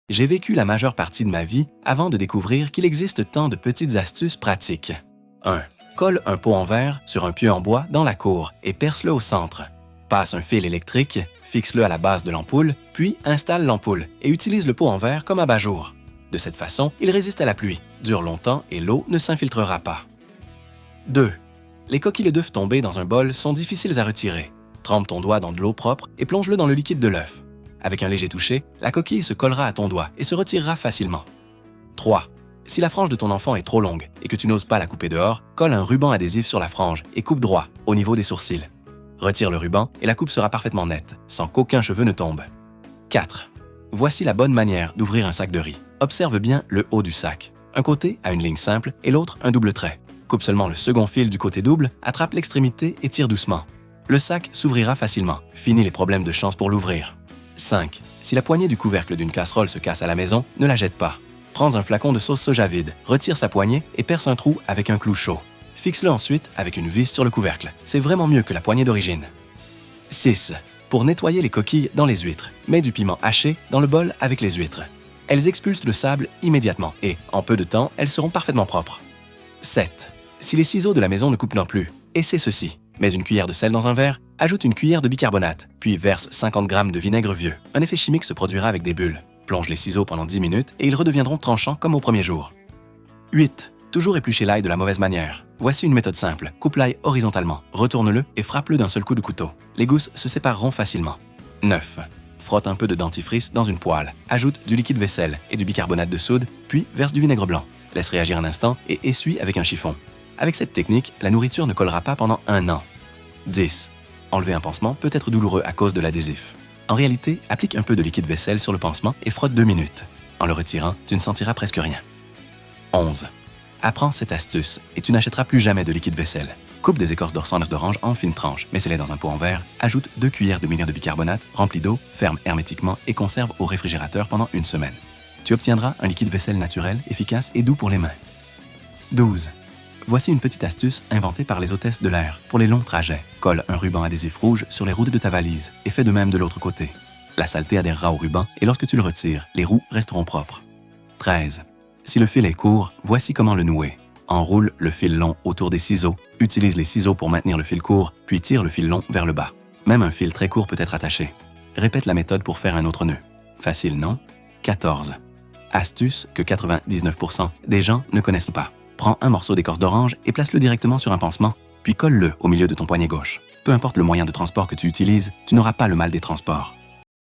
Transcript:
J'ai vécu la majeure partie de ma vie avant de découvrir qu'il existe tant de petites astuces pratiques. 1. Colle un pot en verre sur un pieu en bois dans la cour et perce-le au centre. Passe un fil électrique, fixe-le à la base de l'ampoule, puis installe l'ampoule et utilise le pot en verre comme abat-jour. De cette façon, il résiste à la pluie, dure longtemps et l'eau ne s'infiltrera pas. 2. Les coquilles d'œufs tombées dans un bol sont difficiles à retirer. Trempe ton doigt dans de l'eau propre et plonge-le dans le liquide de l'œuf. Avec un léger toucher, la coquille se collera à ton doigt et se retirera facilement. 3. Si la frange de ton enfant est trop longue et que tu n'oses pas la couper dehors, colle un ruban adhésif sur la frange et coupe droit, au niveau des sourcils. Retire le ruban et la coupe sera parfaitement nette, sans qu'aucun cheveu ne tombe. 4. Voici la bonne manière d'ouvrir un sac de riz. Observe bien le haut du sac. Un côté a une ligne simple et l'autre un double trait. Coupe seulement le second fil du côté double, attrape l'extrémité et tire doucement. Le sac s'ouvrira facilement. Fini les problèmes de chance pour l'ouvrir. 5. Si la poignée du couvercle d'une casserole se casse à la maison, ne la jette pas. Prends un flacon de sauce soja vide, retire sa poignée et perce un trou avec un clou chaud. Fixe-le ensuite avec une vis sur le couvercle. C'est vraiment mieux que la poignée d'origine. 6. Pour nettoyer les coquilles dans les huîtres, mets du piment haché dans le bol avec les huîtres. Elles expulsent le sable immédiatement et, en peu de temps, elles seront parfaitement propres. 7. Si les ciseaux de la maison ne coupent non plus, essaie ceci. Mets une cuillère de sel dans un verre, ajoute une cuillère de bicarbonate, puis verse 50 g de vinaigre vieux. Un effet chimique se produira avec des bulles. Plonge les ciseaux pendant 10 minutes et ils redeviendront tranchants comme au premier jour. 8. Toujours éplucher l'ail de la mauvaise manière. Voici une méthode simple. Coupe l'ail horizontalement, retourne-le et frappe-le d'un seul coup de couteau. Les gousses se sépareront facilement. 9. Frotte un peu de dentifrice dans une poêle. Ajoute du liquide vaisselle et du bicarbonate de soude, puis verse du vinaigre blanc. Laisse réagir un instant et essuie avec un chiffon. Avec cette technique, la nourriture ne collera pas pendant 1 an. 10. Enlever un pansement peut être douloureux à cause de l'adhésif. En réalité, applique un peu de liquide vaisselle sur le pansement et frotte 2 minutes. En le retirant, tu ne sentiras presque rien. 11. Apprends cette astuce et tu n'achèteras plus jamais de liquide vaisselle. Coupe des écorces d'orsanes d'orange en fines tranches, mets-les dans un pot en verre, ajoute 2 cuillères de demi-litre de bicarbonate, remplis d'eau, ferme hermétiquement et conserve au réfrigérateur pendant 1 semaine. Tu obtiendras un liquide vaisselle naturel, efficace et doux pour les mains. 12. Voici une petite astuce inventée par les hôtesses de l'air pour les longs trajets. Colle un ruban adhésif rouge sur les roues de ta valise et fais de même de l'autre côté. La saleté adhérera au ruban et lorsque tu le retires, les roues resteront propres. 13. Si le fil est court, voici comment le nouer. Enroule le fil long autour des ciseaux, utilise les ciseaux pour maintenir le fil court, puis tire le fil long vers le bas. Même un fil très court peut être attaché. Répète la méthode pour faire un autre nœud. Facile, non? 14. Astuce que 99% des gens ne connaissent pas. Prends un morceau d'écorce d'orange et place-le directement sur un pansement, puis colle-le au milieu de ton poignet gauche. Peu importe le moyen de transport que tu utilises, tu n'auras pas le mal des transports.